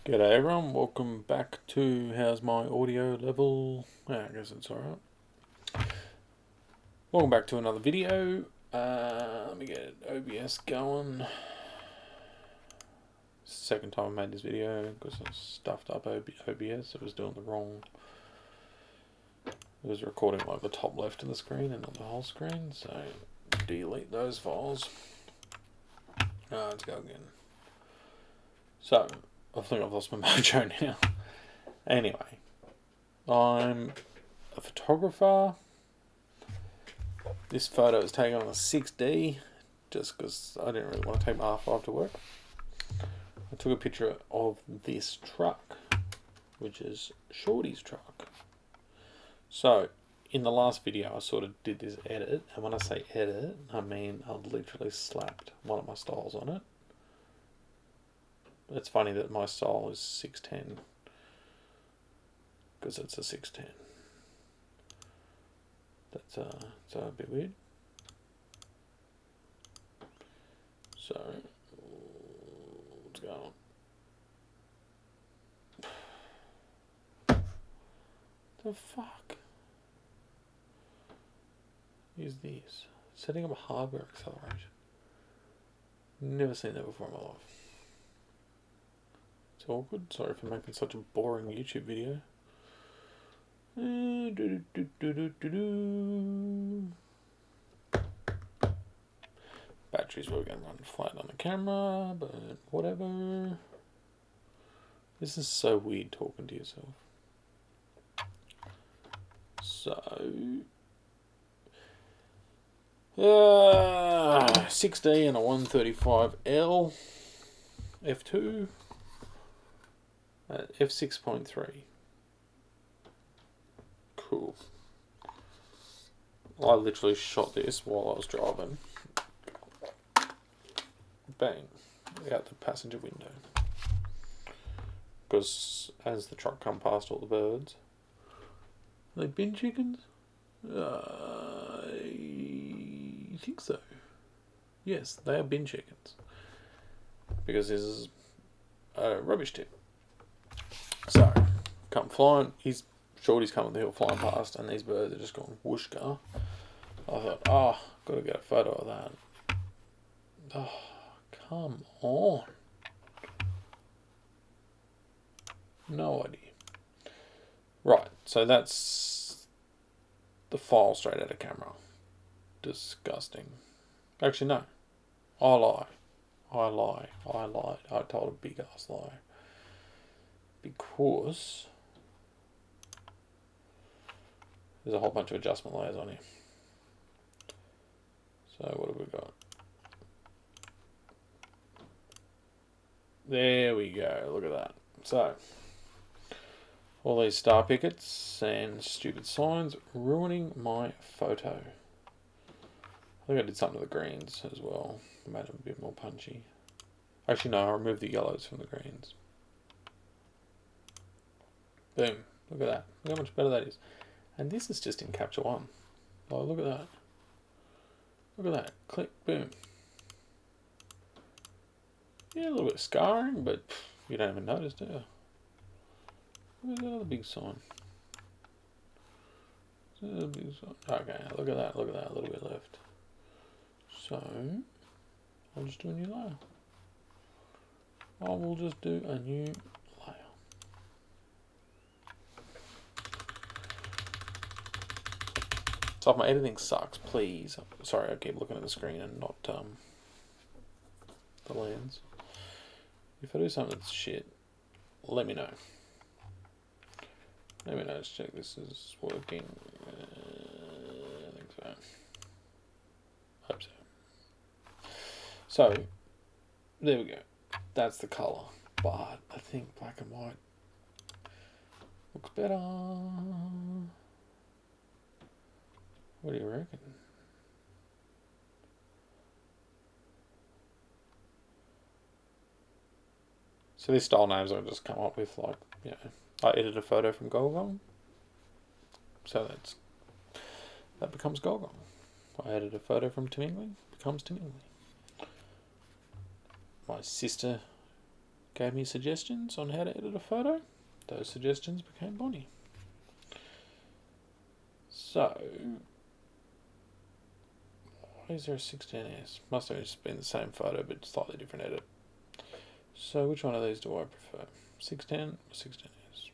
G'day everyone, welcome back to how's my audio level? I guess it's alright. Welcome back to another video. Let me get OBS going. Second time I made this video because I stuffed up OBS. It was doing the wrong. It was recording like the top left of the screen and not the whole screen, so delete those files. Let's go again. So, I think I've lost my mojo now. Anyway, I'm a photographer. This photo is taken on a 6D just because I didn't really want to take my R5 to work. I took a picture of this truck, which is Shorty's truck. So, in the last video I sort of did this edit, and when I say edit, I mean I literally slapped one of my styles on it. It's funny that my style is 610 because it's a 610. That's a bit weird. So, what's going on? The fuck is this? Setting up a hardware acceleration. Never seen that before in my life. It's awkward. Sorry for making such a boring YouTube video. Batteries were going to run flat on the camera, but whatever. This is so weird talking to yourself. So, 6D and a 135L f2 at f6.3. Cool. I literally shot this while I was driving. Bang, out the passenger window. Because as the truck come past all the birds, are they bin chickens? I think so. Yes, they are bin chickens. Because this is a rubbish tip. So, come flying. Shorty's coming the hill flying past, and these birds are just going whooshka. I thought, gotta get a photo of that. Oh, come on. No idea. Right, so that's the file straight out of camera. Disgusting. Actually, no. I lie. I lied. I told a big ass lie. Because there's a whole bunch of adjustment layers on here. So what have we got? There we go. Look at that. So all these star pickets and stupid signs ruining my photo. I think I did something to the greens as well. Made them a bit more punchy. Actually, no, I removed the yellows from the greens. Boom. Look at that. Look how much better that is. And this is just in Capture One. Oh, look at that. Look at that. Click. Boom. Yeah, a little bit of scarring, but you don't even notice, do you? Where's that other big sign? Okay, look at that. Look at that. A little bit left. So, I'll just do a new layer. I will just do a new layer. So if my editing sucks, please. Sorry, I keep looking at the screen and not the lens. If I do something that's shit, let me know. Let me know. Let's check this is working. I think so. Hope so. So, there we go. That's the colour. But I think black and white looks better. What do you reckon? So these style names I just come up with, like, you know, I edited a photo from Golgong. So that becomes Golgong. I edited a photo from Timingly, becomes Timingly. My sister gave me suggestions on how to edit a photo. Those suggestions became Bonnie. So, why is there a 16S? Must have just been the same photo but slightly different edit. So which one of these do I prefer? 610 or 16S?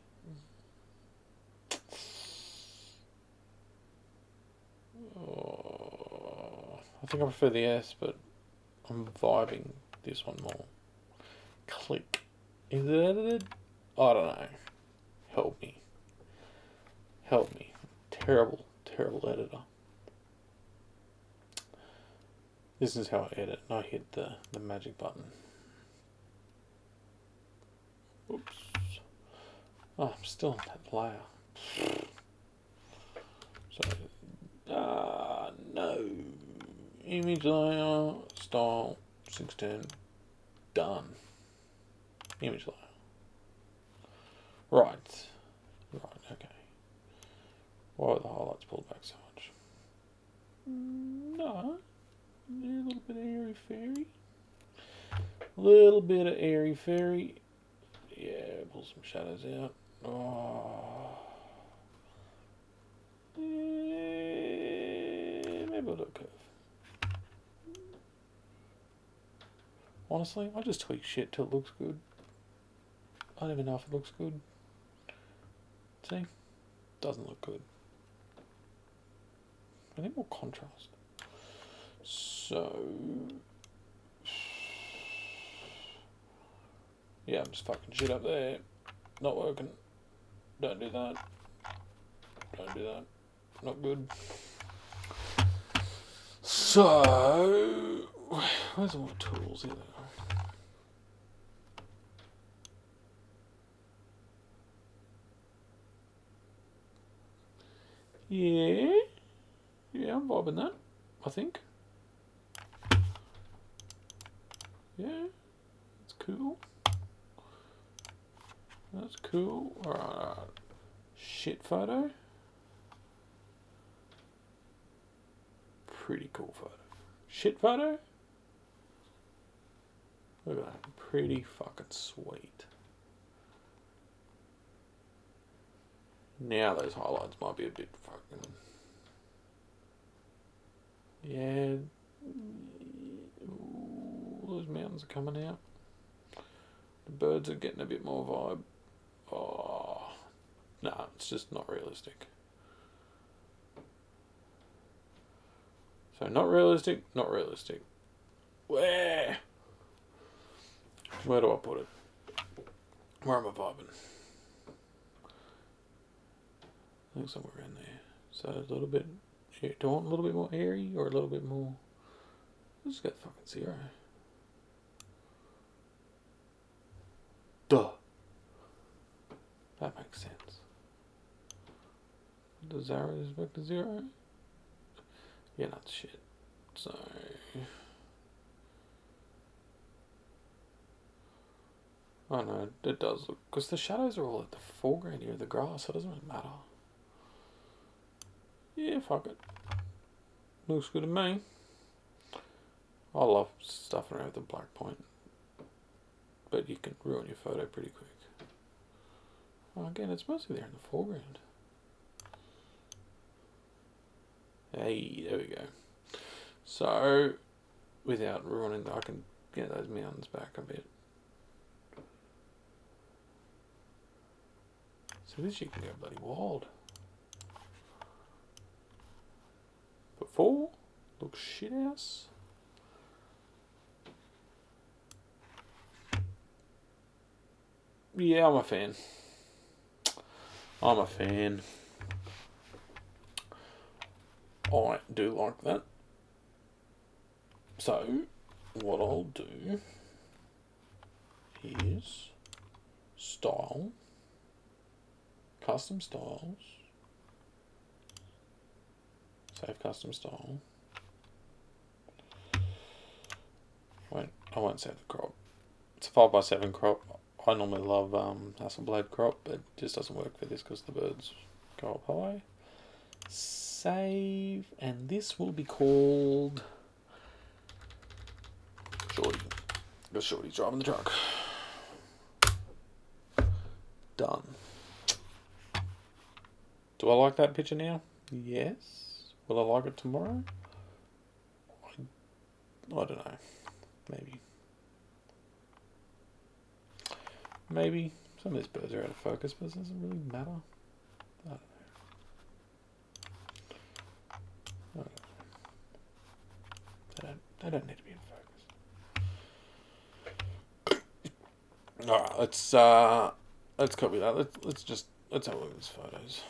Oh, I think I prefer the S, but I'm vibing this one more. Click. Is it edited? I don't know. Help me. Help me. Terrible, terrible editor. This is how I edit. I hit the magic button. Oops. Oh, I'm still on that layer. So, no. Image layer, style, 610, done. Image layer. Right. Right, okay. Why are the highlights pulled back so much? No. A little bit of airy fairy. A little bit of airy fairy. Yeah, pull some shadows out. Oh. Yeah, maybe I'll do a curve. Honestly, I just tweak shit till it looks good. I don't even know if it looks good. See? Doesn't look good. I need more contrast. So... yeah, I'm just fucking shit up there. Not working. Don't do that. Don't do that. Not good. So... where's all my tools? Here they are. Yeah. Yeah, I'm vibing that, I think. Yeah. That's cool. That's cool. Alright. Shit photo. Pretty cool photo. Shit photo. Look at that. Pretty fucking sweet. Now those highlights might be a bit fucking... yeah. Ooh, those mountains are coming out. The birds are getting a bit more vibe. Oh, nah, it's just not realistic. So not realistic, not realistic. Where do I put it? Where am I vibing? I think somewhere in there. So a little bit. Do I want a little bit more airy or a little bit more? Let's get fucking 0. Duh. That makes sense. Does 0 is back to 0? Yeah, that's shit. So... oh no, it does look... because the shadows are all at the foreground here of the grass, so it doesn't really matter. Yeah, fuck it. Looks good to me. I love stuffing around with the black point. But you can ruin your photo pretty quick. Oh, again, it's mostly there in the foreground. Hey, there we go. So, without ruining, I can get those mountains back a bit. So this you can go bloody wild. Before, looks shit house. Yeah, I'm a fan. I'm a fan. I do like that. So, what I'll do is style, custom styles, save custom style. I won't save the crop. It's a 5x7 crop. I normally love Hasselblad crop, but it just doesn't work for this because the birds go up high. Save, and this will be called Shorty. Because Shorty's driving the truck. Done. Do I like that picture now? Yes. Will I like it tomorrow? I don't know. Maybe. Maybe. Some of these birds are out of focus, but it doesn't really matter. I don't know. They don't need to be in focus. Alright, let's copy that. Let's have a look at these photos.